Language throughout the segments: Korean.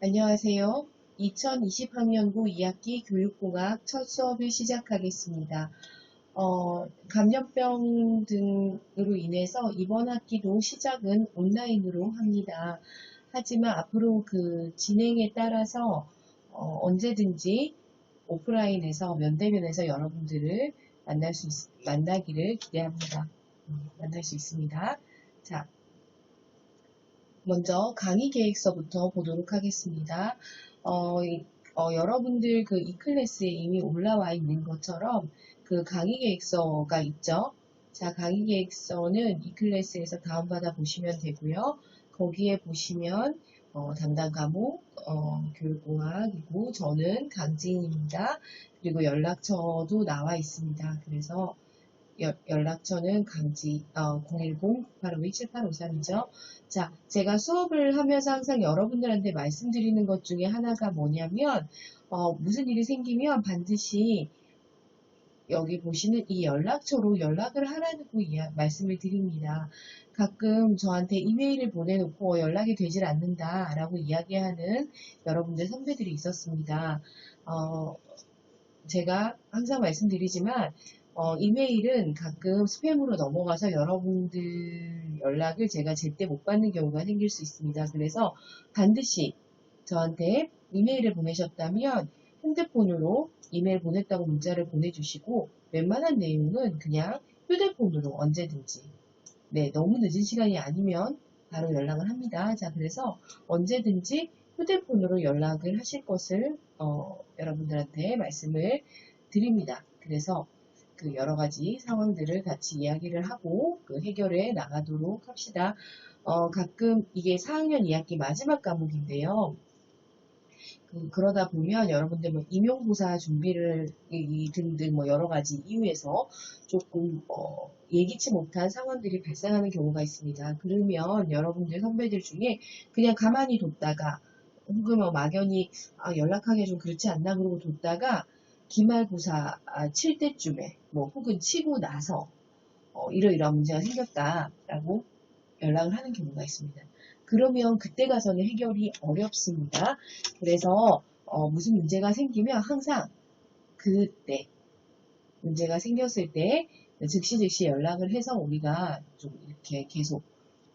안녕하세요. 2020학년도 2학기 교육공학 첫 수업을 시작하겠습니다. 감염병 등으로 인해서 이번 학기도 시작은 온라인으로 합니다. 하지만 앞으로 그 진행에 따라서 언제든지 오프라인에서 면대면에서 여러분들을 만나기를 기대합니다. 만날 수 있습니다. 자, 먼저 강의 계획서부터 보도록 하겠습니다. 여러분들 그 e클래스에 이미 올라와 있는 것처럼 그 강의 계획서가 있죠. 자, 강의 계획서는 e클래스에서 다운받아 보시면 되고요. 거기에 보시면 담당 과목 교육공학이고 저는 강진입니다. 그리고 연락처도 나와 있습니다. 그래서 연락처는 강지 010-985-7853이죠. 자, 제가 수업을 하면서 항상 여러분들한테 말씀드리는 것 중에 하나가 뭐냐면 무슨 일이 생기면 반드시 여기 보시는 이 연락처로 연락을 하라고 말씀을 드립니다. 가끔 저한테 이메일을 보내놓고 연락이 되질 않는다 라고 이야기하는 여러분들 선배들이 있었습니다. 제가 항상 말씀드리지만 이메일은 가끔 스팸으로 넘어가서 여러분들 연락을 제가 제때 못 받는 경우가 생길 수 있습니다. 그래서 반드시 저한테 이메일을 보내셨다면 핸드폰으로 이메일 보냈다고 문자를 보내주시고 웬만한 내용은 그냥 휴대폰으로 언제든지 너무 늦은 시간이 아니면 바로 연락을 합니다. 자, 그래서 언제든지 휴대폰으로 연락을 하실 것을 여러분들한테 말씀을 드립니다. 그래서 그 여러 가지 상황들을 같이 이야기를 하고 그 해결해 나가도록 합시다. 가끔 이게 4학년 2학기 마지막 과목인데요. 그러다 보면 여러분들 뭐 임용고사 준비를 등등 뭐 여러 가지 이유에서 조금 예기치 못한 상황들이 발생하는 경우가 있습니다. 그러면 여러분들 선배들 중에 그냥 가만히 뒀다가 혹은 뭐 막연히 연락하기 좀 그렇지 않나 그러고 뒀다가 기말고사 칠 때쯤에 뭐 혹은 치고 나서 이러이러한 문제가 생겼다라고 연락을 하는 경우가 있습니다. 그러면 그때 가서는 해결이 어렵습니다. 그래서 무슨 문제가 생기면 항상 그때 문제가 생겼을 때 즉시 연락을 해서 우리가 좀 이렇게 계속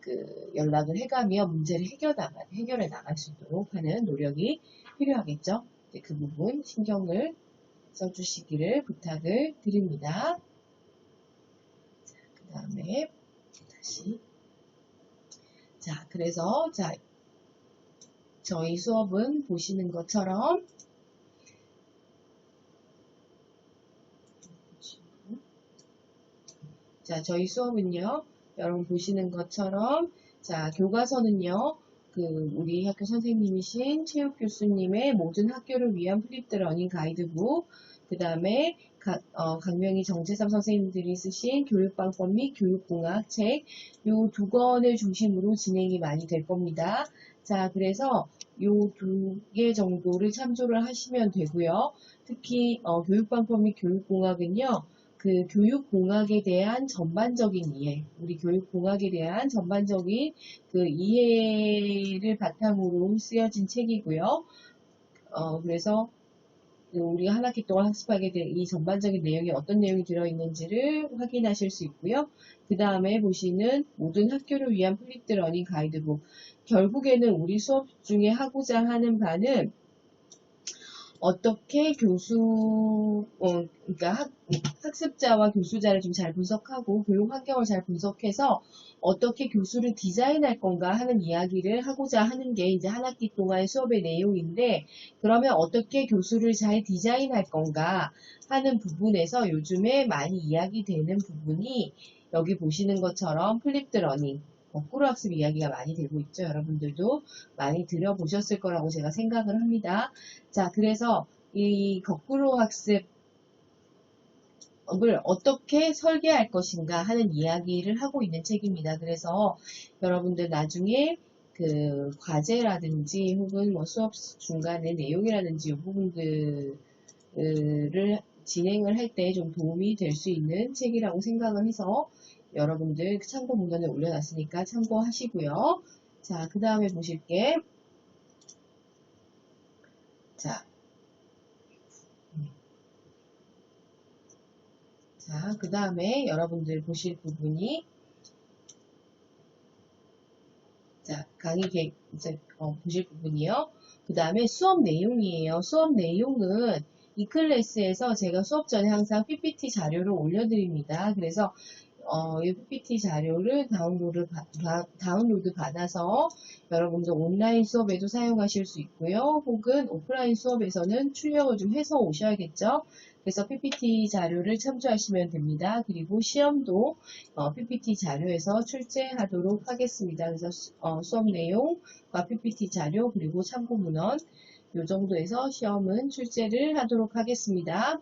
그 연락을 해가며 문제를 해결해 나갈 수 있도록 하는 노력이 필요하겠죠. 그 부분 신경을 써주시기를 부탁을 드립니다. 그 다음에 다시 그래서 저희 수업은 보시는 것처럼 저희 수업은요, 여러분 보시는 것처럼 교과서는요, 우리 학교 선생님이신 체육 교수님의 모든 학교를 위한 플립드 러닝 가이드북, 그 다음에 강명희 정재삼 선생님들이 쓰신 교육방법 및 교육공학 책, 요 두 권을 중심으로 진행이 많이 될 겁니다. 그래서 요 두 개 정도를 참조를 하시면 되고요. 특히 교육방법 및 교육공학은요, 그 교육공학에 대한 전반적인 이해, 우리 교육공학에 대한 전반적인 그 이해를 바탕으로 쓰여진 책이고요. 그래서 우리가 한 학기 동안 학습하게 될 이 전반적인 내용이 어떤 내용이 들어있는지를 확인하실 수 있고요. 그 다음에 보시는 모든 학교를 위한 플립드 러닝 가이드북. 결국에는 우리 수업 중에 하고자 하는 바는 어떻게 그러니까 학습자와 교수자를 좀 잘 분석하고 교육 환경을 잘 분석해서 어떻게 교수를 디자인할 건가 하는 이야기를 하고자 하는 게 이제 한 학기 동안의 수업의 내용인데, 그러면 어떻게 교수를 잘 디자인할 건가 하는 부분에서 요즘에 많이 이야기되는 부분이 여기 보시는 것처럼 플립드 러닝, 거꾸로 학습 이야기가 많이 되고 있죠. 여러분들도 많이 들어보셨을 거라고 제가 생각을 합니다. 그래서 이 거꾸로 학습을 어떻게 설계할 것인가 하는 이야기를 하고 있는 책입니다. 그래서 여러분들 나중에 그 과제라든지 혹은 뭐 수업 중간에 내용이라든지 이 부분들을 진행을 할 때 좀 도움이 될 수 있는 책이라고 생각을 해서 여러분들 참고 문건에 올려놨으니까 참고하시고요. 그 다음에 보실게 자, 자, 그 다음에 여러분들 보실 부분이, 자, 강의 이제, 보실 부분이요. 그 다음에 수업 내용이에요. 수업 내용은 이 클래스에서 제가 수업 전에 항상 PPT 자료를 올려드립니다. 그래서 이 PPT 자료를 다운로드 받아서 여러분들 온라인 수업에도 사용하실 수 있고요. 혹은 오프라인 수업에서는 출력을 좀 해서 오셔야겠죠. 그래서 PPT 자료를 참조하시면 됩니다. 그리고 시험도 PPT 자료에서 출제하도록 하겠습니다. 그래서 수업 내용과 PPT 자료 그리고 참고 문헌 이 정도에서 시험은 출제를 하도록 하겠습니다.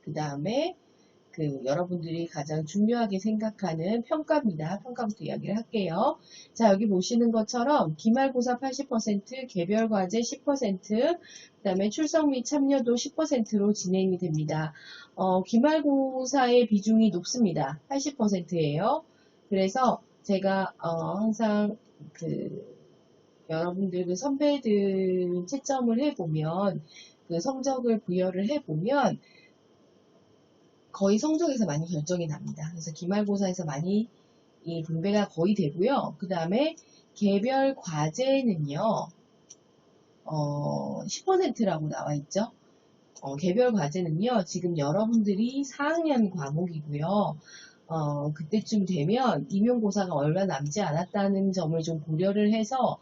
그 다음에 여러분들이 가장 중요하게 생각하는 평가입니다. 평가부터 이야기를 할게요. 자, 여기 보시는 것처럼 기말고사 80%, 개별과제 10%, 그 다음에 출석 및 참여도 10%로 진행이 됩니다. 기말고사의 비중이 높습니다. 80%예요. 그래서 제가 항상 여러분들 선배들 채점을 해보면 성적을 부여를 해보면 거의 성적에서 많이 결정이 납니다. 그래서 기말고사에서 많이 이 분배가 거의 되고요. 그 다음에 개별 과제는요, 10%라고 나와 있죠. 개별 과제는요, 지금 여러분들이 4학년 과목이고요. 그때쯤 되면 임용고사가 얼마 남지 않았다는 점을 좀 고려를 해서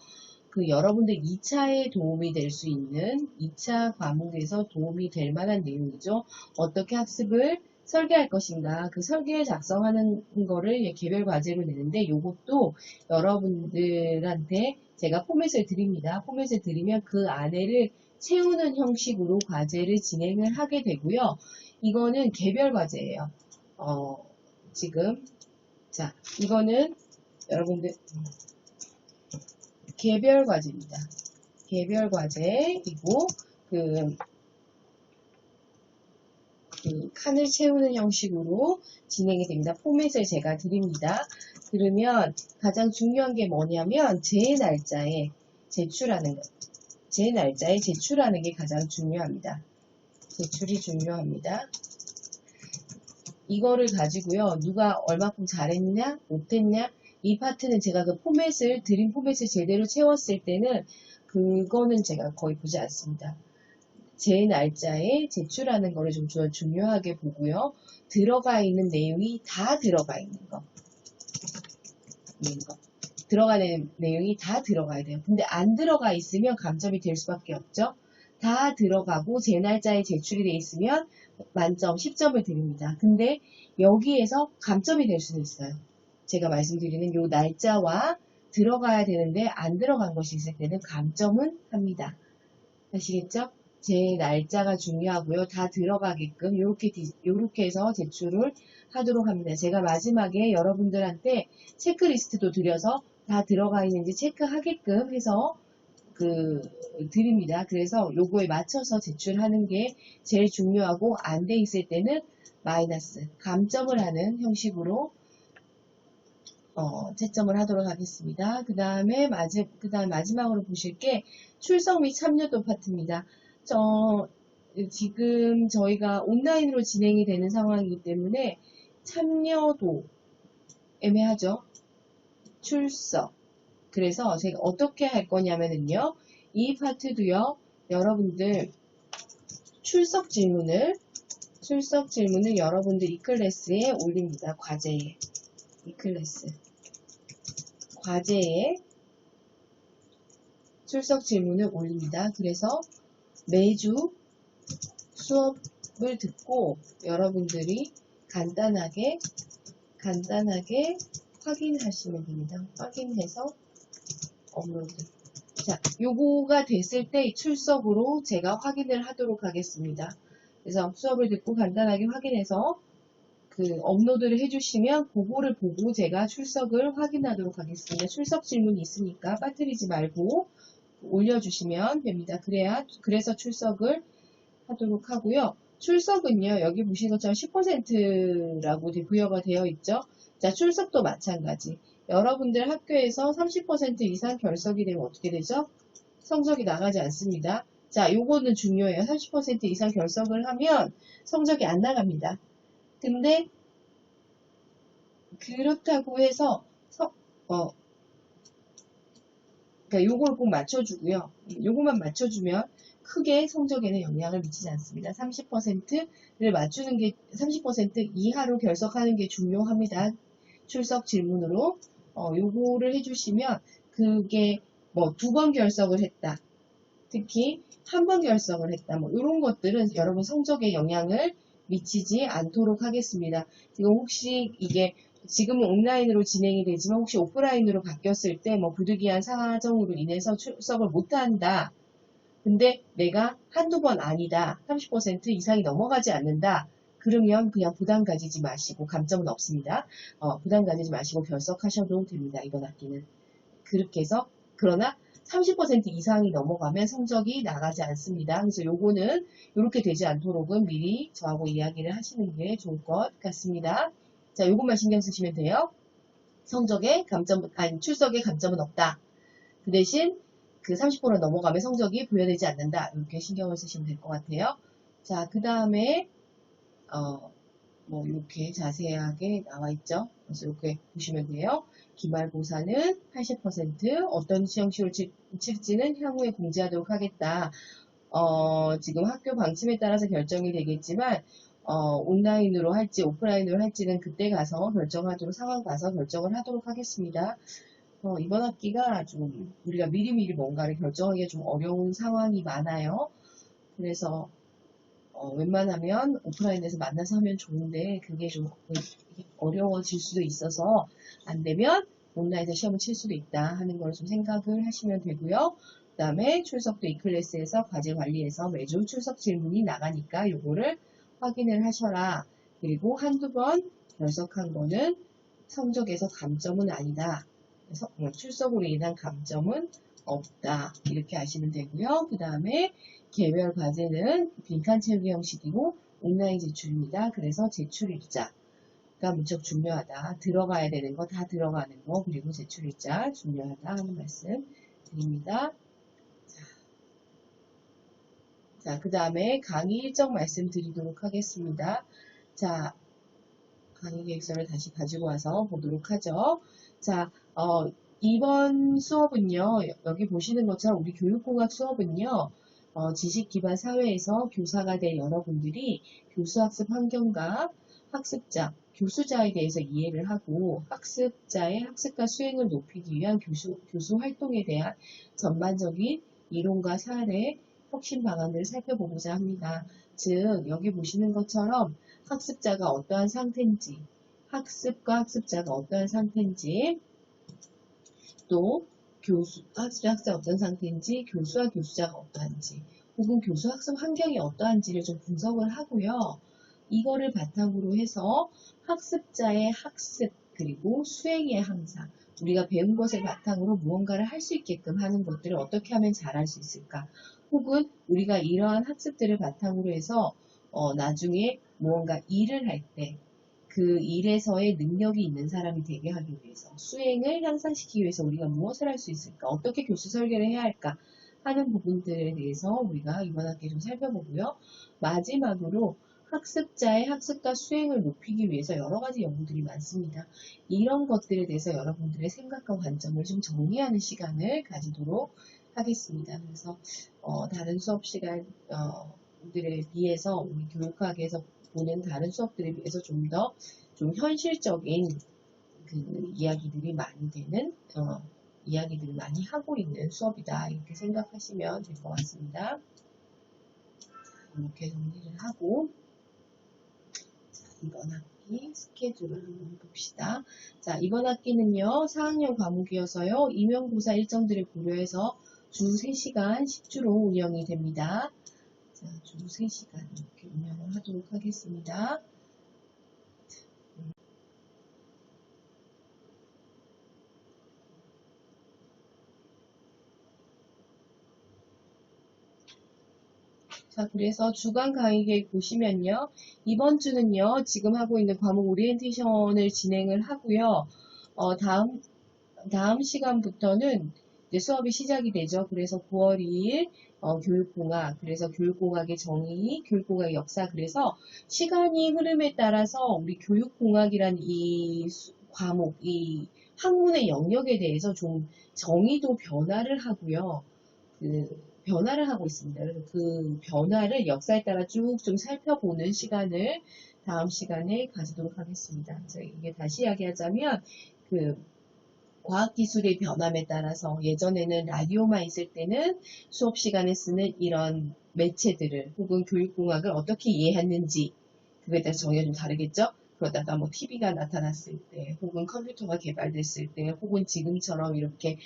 여러분들 2차에 도움이 될 수 있는 2차 과목에서 도움이 될 만한 내용이죠. 어떻게 학습을 설계할 것인가, 그 설계 작성하는 거를 개별 과제로 내는데 이것도 여러분들한테 제가 포맷을 드립니다. 포맷을 드리면 그 안에를 채우는 형식으로 과제를 진행을 하게 되고요. 이거는 개별 과제예요. 지금 자, 이거는 여러분들 개별 과제입니다. 개별 과제이고 칸을 채우는 형식으로 진행이 됩니다. 포맷을 제가 드립니다. 그러면 가장 중요한 게 뭐냐면 제 날짜에 제출하는 것. 제 날짜에 제출하는 게 가장 중요합니다. 제출이 중요합니다. 이거를 가지고요. 누가 얼마큼 잘했냐, 못했냐, 이 파트는 제가 드림 포맷을 제대로 채웠을 때는 그거는 제가 거의 보지 않습니다. 제 날짜에 제출하는 거를 좀 중요하게 보고요. 들어가 있는 내용이 다 들어가 있는 거. 들어가는 내용이 다 들어가야 돼요. 근데 안 들어가 있으면 감점이 될 수밖에 없죠. 다 들어가고 제 날짜에 제출이 돼 있으면 만점 10점을 드립니다. 근데 여기에서 감점이 될 수는 있어요. 제가 말씀드리는 요 날짜와 들어가야 되는데 안 들어간 것이 있을 때는 감점은 합니다. 아시겠죠? 제 날짜가 중요하고요. 다 들어가게끔 요렇게 해서 제출을 하도록 합니다. 제가 마지막에 여러분들한테 체크리스트도 드려서 다 들어가 있는지 체크하게끔 해서 드립니다. 그래서 요거에 맞춰서 제출하는 게 제일 중요하고 안 돼 있을 때는 마이너스, 감점을 하는 형식으로 채점을 하도록 하겠습니다. 그 다음에 마지막으로 보실 게 출석 및 참여도 파트입니다. 지금 저희가 온라인으로 진행이 되는 상황이기 때문에 참여도 애매하죠. 출석. 그래서 제가 어떻게 할 거냐면요. 이 파트도요. 여러분들 출석 질문을 여러분들 이 클래스에 올립니다. 과제에. 이 클래스. 과제에 출석 질문을 올립니다. 그래서 매주 수업을 듣고 여러분들이 간단하게 확인하시면 됩니다. 확인해서 업로드. 자, 요거가 됐을 때 출석으로 제가 확인을 하도록 하겠습니다. 그래서 수업을 듣고 간단하게 확인해서 업로드를 해주시면 그거를 보고 제가 출석을 확인하도록 하겠습니다. 출석 질문이 있으니까 빠뜨리지 말고 올려주시면 됩니다. 그래서 출석을 하도록 하고요. 출석은요, 여기 보시는 것처럼 10%라고 부여가 되어 있죠. 자, 출석도 마찬가지. 여러분들 학교에서 30% 이상 결석이 되면 어떻게 되죠? 성적이 나가지 않습니다. 자, 요거는 중요해요. 30% 이상 결석을 하면 성적이 안 나갑니다. 근데 그렇다고 해서 그러니까 요걸 꼭 맞춰주고요. 요것만 맞춰주면 크게 성적에는 영향을 미치지 않습니다. 30%를 맞추는 게 30% 이하로 결석하는 게 중요합니다. 출석 질문으로 요거를 해주시면 그게 뭐 2번 결석을 했다. 특히 한 번 결석을 했다. 뭐 이런 것들은 여러분 성적에 영향을 미치지 않도록 하겠습니다. 지금 혹시 이게 지금은 온라인으로 진행이 되지만 혹시 오프라인으로 바뀌었을 때 뭐 부득이한 사정으로 인해서 출석을 못한다. 근데 내가 한두 번 아니다. 30% 이상이 넘어가지 않는다. 그러면 그냥 부담 가지지 마시고 감점은 없습니다. 부담 가지지 마시고 결석하셔도 됩니다. 이번 학기는. 그렇게 해서 그러나 30% 이상이 넘어가면 성적이 나가지 않습니다. 그래서 요거는 이렇게 되지 않도록은 미리 저하고 이야기를 하시는 게 좋을 것 같습니다. 자, 요것만 신경 쓰시면 돼요. 성적에 감점, 아니, 출석에 감점은 없다. 그 대신 그 30% 넘어가면 성적이 부여되지 않는다. 이렇게 신경을 쓰시면 될 것 같아요. 자, 그 다음에, 뭐, 이렇게 자세하게 나와 있죠. 그래서 이렇게 보시면 돼요. 기말고사는 80% 어떤 시험식을 칠지는 향후에 공지하도록 하겠다. 지금 학교 방침에 따라서 결정이 되겠지만, 온라인으로 할지 오프라인으로 할지는 그때 가서 결정하도록 상황 봐서 결정을 하도록 하겠습니다. 이번 학기가 좀 우리가 미리미리 뭔가를 결정하기가 좀 어려운 상황이 많아요. 그래서 웬만하면 오프라인에서 만나서 하면 좋은데 그게 좀 어려워질 수도 있어서 안 되면 온라인에서 시험을 칠 수도 있다 하는 걸 좀 생각을 하시면 되고요. 그 다음에 출석도 이클래스에서 과제 관리에서 매주 출석 질문이 나가니까 요거를 확인을 하셔라. 그리고 한두 번 결석한 거는 성적에서 감점은 아니다. 그래서 출석으로 인한 감점은 없다. 이렇게 아시면 되고요. 그 다음에 개별 과제는 빈칸 채우기 형식이고 온라인 제출입니다. 그래서 제출일자가 무척 중요하다. 들어가야 되는 거 다 들어가는 거 그리고 제출일자 중요하다 하는 말씀 드립니다. 자, 그 다음에 강의 일정 말씀드리도록 하겠습니다. 자, 강의 계획서를 다시 가지고 와서 보도록 하죠. 자, 이번 수업은요, 여기 보시는 것처럼 우리 교육공학 수업은요, 지식 기반 사회에서 교사가 될 여러분들이 교수학습 환경과 학습자, 교수자에 대해서 이해를 하고 학습자의 학습과 수행을 높이기 위한 교수 활동에 대한 전반적인 이론과 사례, 혁신 방안들을 살펴보고자 합니다. 즉, 여기 보시는 것처럼 학습자가 어떠한 상태인지, 학습과 학습자가 어떠한 상태인지, 또 학습자가 어떤 상태인지, 교수와 교수자가 어떠한지, 혹은 교수 학습 환경이 어떠한지를 좀 분석을 하고요. 이거를 바탕으로 해서 학습자의 학습 그리고 수행의 항상 우리가 배운 것을 바탕으로 무언가를 할 수 있게끔 하는 것들을 어떻게 하면 잘할 수 있을까? 혹은 우리가 이러한 학습들을 바탕으로 해서 나중에 무언가 일을 할 때 그 일에서의 능력이 있는 사람이 되게 하기 위해서 수행을 향상시키기 위해서 우리가 무엇을 할 수 있을까? 어떻게 교수 설계를 해야 할까? 하는 부분들에 대해서 우리가 이번 학기에 좀 살펴보고요. 마지막으로 학습자의 학습과 수행을 높이기 위해서 여러 가지 연구들이 많습니다. 이런 것들에 대해서 여러분들의 생각과 관점을 좀 정리하는 시간을 가지도록 하겠습니다. 그래서 다른 수업 시간들에 비해서 우리 교육학에서 보는 다른 수업들에 비해서 좀 더 좀 현실적인 그 이야기들이 많이 되는 이야기들을 많이 하고 있는 수업이다 이렇게 생각하시면 될 것 같습니다. 이렇게 정리를 하고 이번 학기 스케줄을 한번 봅시다. 자, 이번 학기는요, 4학년 과목이어서요, 임용고사 일정들을 고려해서 주 3시간 10주로 운영이 됩니다. 자, 주 3시간 이렇게 운영을 하도록 하겠습니다. 자, 그래서 주간 강의 계획 보시면요. 이번 주는요, 지금 하고 있는 과목 오리엔테이션을 진행을 하고요. 다음 다음 시간부터는 이제 수업이 시작이 되죠. 그래서 9월 2일 교육공학, 그래서 교육공학의 정의, 교육공학의 역사, 그래서 시간이 흐름에 따라서 우리 교육공학이란 이 과목, 이 학문의 영역에 대해서 좀 정의도 변화를 하고요. 변화를 하고 있습니다. 그래서 그 변화를 역사에 따라 쭉 좀 살펴보는 시간을 다음 시간에 가지도록 하겠습니다. 이게 다시 이야기하자면 그 과학기술의 변함에 따라서 예전에는 라디오만 있을 때는 수업 시간에 쓰는 이런 매체들을 혹은 교육공학을 어떻게 이해했는지 그거에 따라서 정의가 좀 다르겠죠? 그러다가 뭐 TV가 나타났을 때 혹은 컴퓨터가 개발됐을 때 혹은 지금처럼 이렇게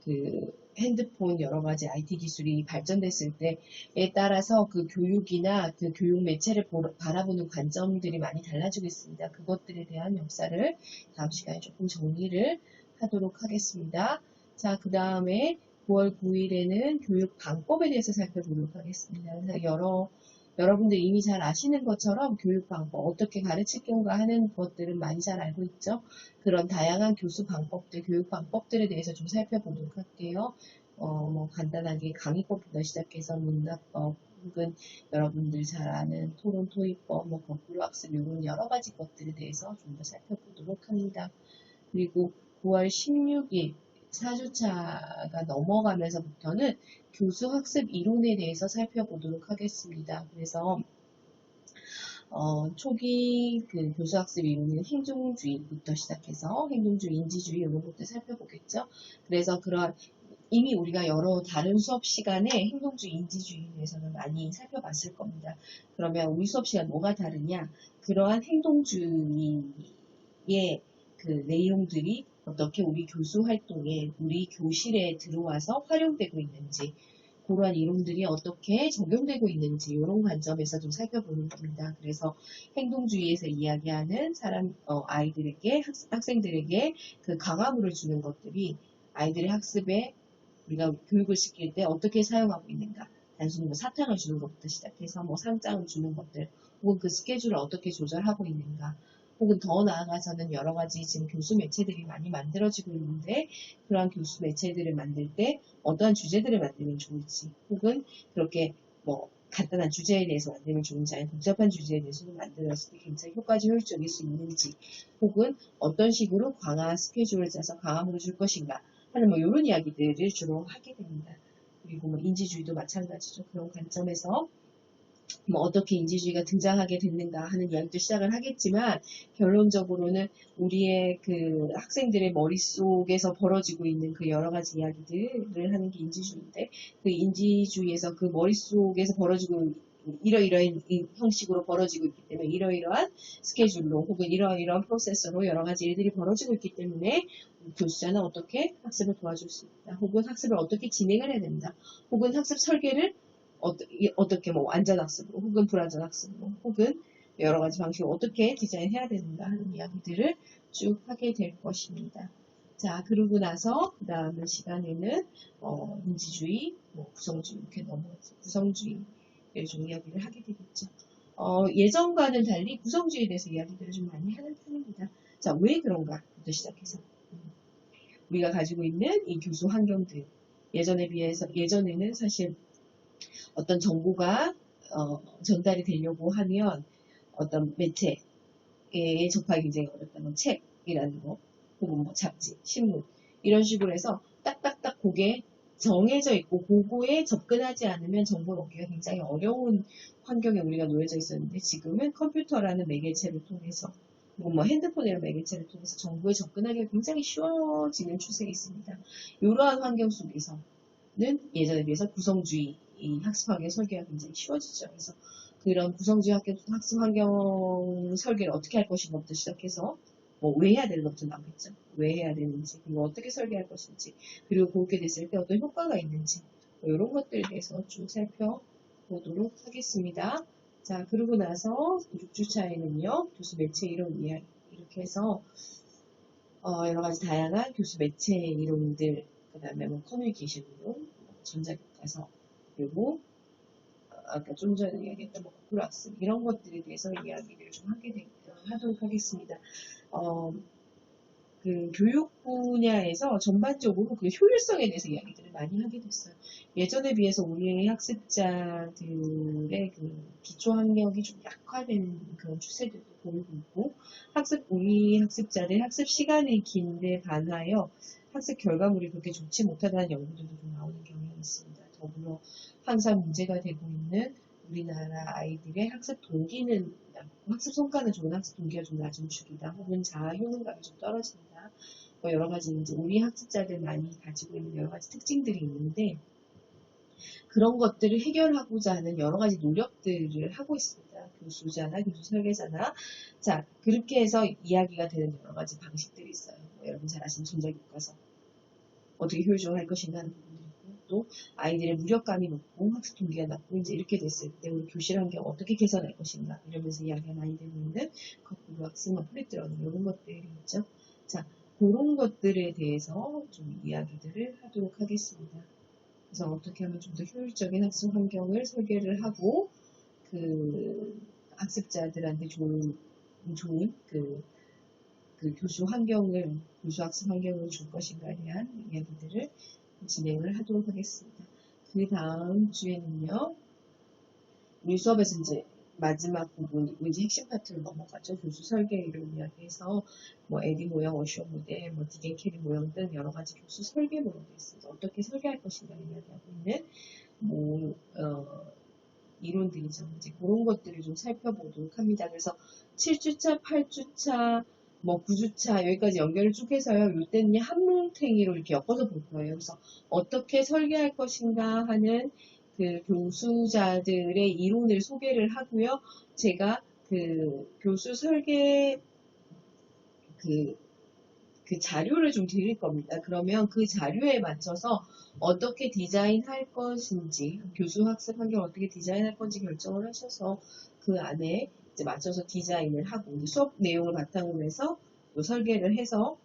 그 핸드폰 여러 가지 IT 기술이 발전됐을 때에 따라서 그 교육이나 그 교육 매체를 바라보는 관점들이 많이 달라지고 있습니다. 그것들에 대한 역사를 다음 시간에 조금 정리를 하도록 하겠습니다. 자, 그 다음에 9월 9일에는 교육 방법에 대해서 살펴보도록 하겠습니다. 그래서 여러분들 이미 잘 아시는 것처럼 교육 방법, 어떻게 가르칠 건가 하는 것들은 많이 잘 알고 있죠. 그런 다양한 교수 방법들, 교육 방법들에 대해서 좀 살펴보도록 할게요. 뭐 간단하게 강의법부터 시작해서 문답법, 혹은 여러분들 잘 아는 토론 토의법, 뭐 거꾸로 학습 이런 여러 가지 것들에 대해서 좀 더 살펴보도록 합니다. 그리고 9월 16일 4주차가 넘어가면서부터는 교수학습 이론에 대해서 살펴보도록 하겠습니다. 그래서 초기 그 교수학습 이론은 행동주의부터 시작해서 행동주의, 인지주의 이런 것들 살펴보겠죠. 그래서 그런 이미 우리가 여러 다른 수업 시간에 행동주의, 인지주의에 대해서는 많이 살펴봤을 겁니다. 그러면 우리 수업 시간 뭐가 다르냐? 그러한 행동주의의 그 내용들이 어떻게 우리 교수 활동에, 우리 교실에 들어와서 활용되고 있는지, 그러한 이론들이 어떻게 적용되고 있는지 이런 관점에서 좀 살펴보는 겁니다. 그래서 행동주의에서 이야기하는 아이들에게 학생들에게 그 강화물을 주는 것들이 아이들의 학습에 우리가 교육을 시킬 때 어떻게 사용하고 있는가. 단순히 뭐 사탕을 주는 것부터 시작해서 뭐 상장을 주는 것들, 혹은 그 스케줄을 어떻게 조절하고 있는가. 혹은 더 나아가서는 여러 가지 지금 교수 매체들이 많이 만들어지고 있는데 그러한 교수 매체들을 만들 때 어떠한 주제들을 만들면 좋을지, 혹은 그렇게 뭐 간단한 주제에 대해서 만들면 좋은지, 아니면 복잡한 주제에 대해서도 만들었을 때 굉장히 효과적일 수 있는지, 혹은 어떤 식으로 강화 스케줄을 짜서 강화물을 줄 것인가 하는 뭐 이런 이야기들을 주로 하게 됩니다. 그리고 뭐 인지주의도 마찬가지죠. 그런 관점에서 뭐 어떻게 인지주의가 등장하게 됐는가 하는 이야기도 시작을 하겠지만 결론적으로는 우리의 그 학생들의 머릿속에서 벌어지고 있는 그 여러 가지 이야기들을 하는 게 인지주의인데 그 인지주의에서 그 머릿속에서 벌어지고 이러이러한 형식으로 벌어지고 있기 때문에 이러이러한 스케줄로 혹은 이러이러한 프로세서로 여러 가지 일들이 벌어지고 있기 때문에 교수자는 어떻게 학습을 도와줄 수 있다. 혹은 학습을 어떻게 진행을 해야 된다. 혹은 학습 설계를 어떻게 뭐 안전학습으로 혹은 불안전학습으로 혹은 여러 가지 방식으로 어떻게 디자인해야 되는가 하는 이야기들을 쭉 하게 될 것입니다. 자, 그러고 나서 그 다음 시간에는 인지주의, 뭐 구성주의 이렇게 넘어가서 구성주의를 좀 이야기를 하게 되겠죠. 예전과는 달리 구성주의에 대해서 이야기들을 좀 많이 하는 편입니다. 자, 왜 그런가부터 시작해서 우리가 가지고 있는 이 교수 환경들 예전에 비해서 예전에는 사실 어떤 정보가 전달이 되려고 하면 어떤 매체에 접하기 굉장히 어렵다는 뭐 책이라는 거 혹은 뭐 잡지, 신문 이런 식으로 해서 딱딱딱 그게 정해져 있고 그거에 접근하지 않으면 정보를 얻기가 굉장히 어려운 환경에 우리가 놓여져 있었는데 지금은 컴퓨터라는 매개체를 통해서 혹은 뭐 핸드폰이라는 매개체를 통해서 정보에 접근하기가 굉장히 쉬워지는 추세가 있습니다. 이러한 환경 속에서는 예전에 비해서 구성주의 학습 환경 설계가 굉장히 쉬워지죠. 그래서 그런 구성주의 학습 환경 설계를 어떻게 할 것인가부터 시작해서 뭐 왜 해야 되는 것부터 나오겠죠. 왜 해야 되는지, 그리고 어떻게 설계할 것인지, 그리고 그렇게 됐을 때 어떤 효과가 있는지 뭐 이런 것들에 대해서 쭉 살펴보도록 하겠습니다. 자, 그러고 나서 6주차에는요. 교수 매체 이론 이야기 이렇게 해서 여러 가지 다양한 교수 매체 이론들, 그 다음에 뭐 커뮤니케이션 이론, 전자교과서, 그리고 아까 좀 전에 이야기했던 뭐 거꾸로 학습 이런 것들에 대해서 이야기를 좀 하도록 하겠습니다. 그 교육 분야에서 전반적으로 그 효율성에 대해서 이야기들을 많이 하게 됐어요. 예전에 비해서 우리 학습자들의 그 기초 학력이 좀 약화되는 그런 추세들도 보이고 있고, 우리 학습자들 학습 시간이 긴데 반하여 학습 결과물이 그렇게 좋지 못하다는 연구들도 좀 나오는 경향이 있습니다. 더불어 항상 문제가 되고 있는 우리나라 아이들의 학습 동기는 학습 성과는 좋은 학습 동기가 좀 낮은 축이다. 혹은 자아 효능감이 좀 떨어진다. 뭐 여러 가지 이제 우리 학습자들만이 가지고 있는 여러 가지 특징들이 있는데 그런 것들을 해결하고자 하는 여러 가지 노력들을 하고 있습니다. 교수자나 교수 설계자나 자 그렇게 해서 이야기가 되는 여러 가지 방식들이 있어요. 뭐 여러분 잘 아시는 전자교과서 어떻게 효율적으로 할 것인가 하는 부분들이 있고 또 아이들의 무력감이 높고 학습 동기가 낮고 이제 이렇게 됐을 때 우리 교실 환경 어떻게 개선할 것인가 이러면서 이야기가 많이 되고 있는 거꾸로 학습만 프리트러닝 이런 것들이 있죠. 자 그런 것들에 대해서 좀 이야기들을 하도록 하겠습니다. 그래서 어떻게 하면 좀 더 효율적인 학습 환경을 설계를 하고 그 학습자들한테 좋은 그 교수 학습 환경을 줄 것인가에 대한 이야기들을 진행을 하도록 하겠습니다. 그 다음 주에는요, 우리 수업에서 이제 마지막 부분이고 이제 핵심 파트로 넘어가죠. 교수 설계 이론 이야기해서 뭐 에디 모형, 어쇼 모델, 뭐 디겐 캐리 모형 등 여러 가지 교수 설계 모형도 있습니다. 어떻게 설계할 것인가를 이야기하고 있는 뭐 이론들이죠. 이제 그런 것들을 좀 살펴보도록 합니다. 그래서 7주차, 8주차, 뭐 9주차 여기까지 연결을 쭉 해서요. 이때는 한뭉탱이로 이렇게 엮어서 볼 거예요. 그래서 어떻게 설계할 것인가 하는 그 교수자들의 이론을 소개를 하고요. 제가 그 교수 설계 그 자료를 좀 드릴 겁니다. 그러면 그 자료에 맞춰서 어떻게 디자인할 것인지, 교수 학습 환경 어떻게 디자인할 건지 결정을 하셔서 그 안에 이제 맞춰서 디자인을 하고 이제 수업 내용을 바탕으로 해서 또 설계를 해서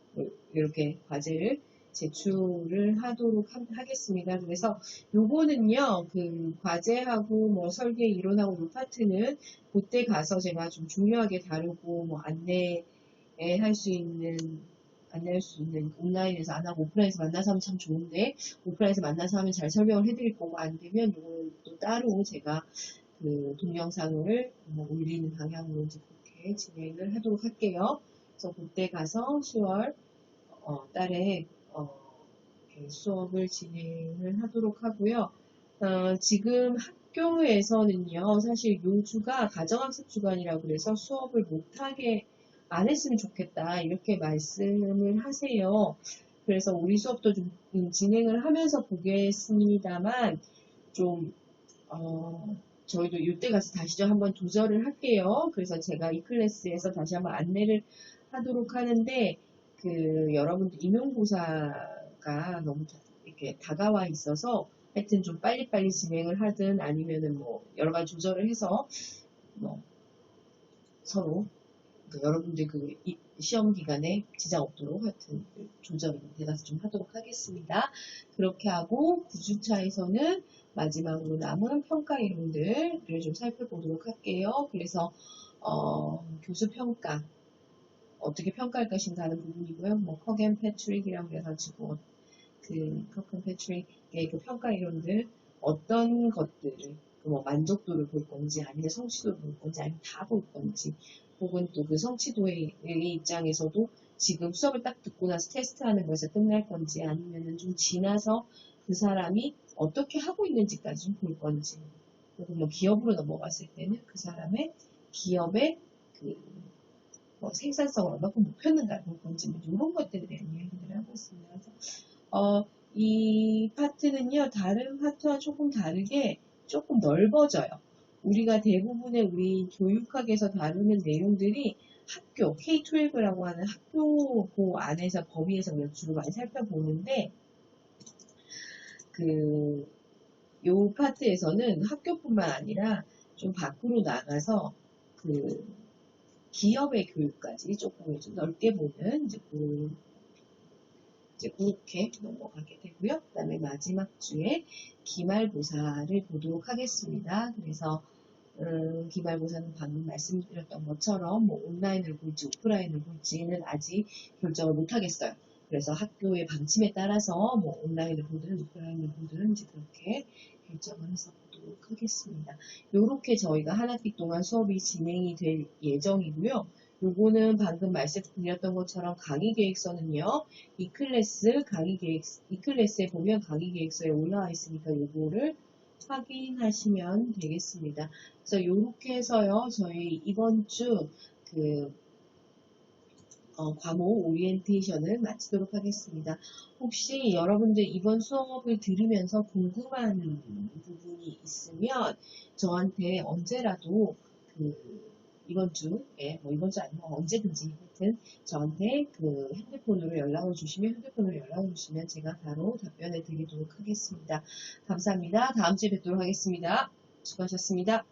이렇게 과제를 제출을 하도록 하겠습니다. 그래서 요거는요, 그 과제하고 뭐 설계 이론하고 요 파트는 그때 가서 제가 좀 중요하게 다루고 뭐 안내할 수 있는 온라인에서 안 하고 오프라인에서 만나서 하면 참 좋은데 오프라인에서 만나서 하면 잘 설명을 해드릴 거고 안 되면 이걸 또 따로 제가 그 동영상을 뭐 올리는 방향으로 이제 그렇게 진행을 하도록 할게요. 그래서 그때 가서 10월 달에 이렇게 수업을 진행을 하도록 하고요. 지금 학교에서는요, 사실 요 주가 가정학습 주간이라고 그래서 수업을 못하게 안 했으면 좋겠다. 이렇게 말씀을 하세요. 그래서 우리 수업도 좀 진행을 하면서 보겠습니다만, 좀, 저희도 이때 가서 다시 좀 한번 조절을 할게요. 그래서 제가 이 클래스에서 다시 한번 안내를 하도록 하는데, 그, 여러분들 임용고사가 너무 이렇게 다가와 있어서, 하여튼 좀 빨리빨리 진행을 하든 아니면은 뭐, 여러 가지 조절을 해서, 뭐, 서로 여러분들 그 시험 기간에 지장 없도록 하여튼 조절 대가서 좀 하도록 하겠습니다. 그렇게 하고 9주차에서는 마지막으로 남은 평가 이론들을 좀 살펴보도록 할게요. 그래서 교수 평가 어떻게 평가할 것인가 하는 부분이고요. 뭐 커겐 패트릭이라고 해가지고 그 커겐 패트릭의 그 평가 이론들 어떤 것들을 뭐 만족도를 볼 건지 아니면 성취도를 볼 건지 아니면 다 볼 건지 혹은 또 그 성취도의 입장에서도 지금 수업을 딱 듣고 나서 테스트하는 것에 끝날 건지 아니면은 좀 지나서 그 사람이 어떻게 하고 있는지까지 좀 볼 건지 혹은 뭐 기업으로 넘어갔을 때는 그 사람의 기업의 뭐 생산성을 얼마큼 높였는가 볼 건지 뭐 이런 것들에 대한 이야기들을 하고 있습니다. 그래서 이 파트는요 다른 파트와 조금 다르게 조금 넓어져요. 우리가 대부분의 우리 교육학에서 다루는 내용들이 학교, K-12라고 하는 학교 그 안에서 범위에서 주로 많이 살펴보는데 요 파트에서는 학교뿐만 아니라 좀 밖으로 나가서 그 기업의 교육까지 조금 좀 넓게 보는 이제 그렇게 넘어가게 되고요. 그 다음에 마지막 주에 기말고사를 보도록 하겠습니다. 그래서 기말고사는 방금 말씀드렸던 것처럼 뭐 온라인을 볼지 오프라인을 볼지는 아직 결정을 못 하겠어요. 그래서 학교의 방침에 따라서 뭐 온라인을 보든 오프라인을 보든 이제 그렇게 결정을 해서 보도록 하겠습니다. 요렇게 저희가 한 학기 동안 수업이 진행이 될 예정이고요. 요거는 방금 말씀드렸던 것처럼 강의 계획서는요. 이 클래스에 보면 강의 계획서에 올라와 있으니까 요거를 확인하시면 되겠습니다. 그래서 요렇게 해서요. 저희 이번 주 과목 오리엔테이션을 마치도록 하겠습니다. 혹시 여러분들 이번 수업을 들으면서 궁금한 부분이 있으면 저한테 언제라도 이번 주에, 뭐 이번 주 아니면 언제든지 하여튼 저한테 핸드폰으로 연락을 주시면 제가 바로 답변해 드리도록 하겠습니다. 감사합니다. 다음 주에 뵙도록 하겠습니다. 수고하셨습니다.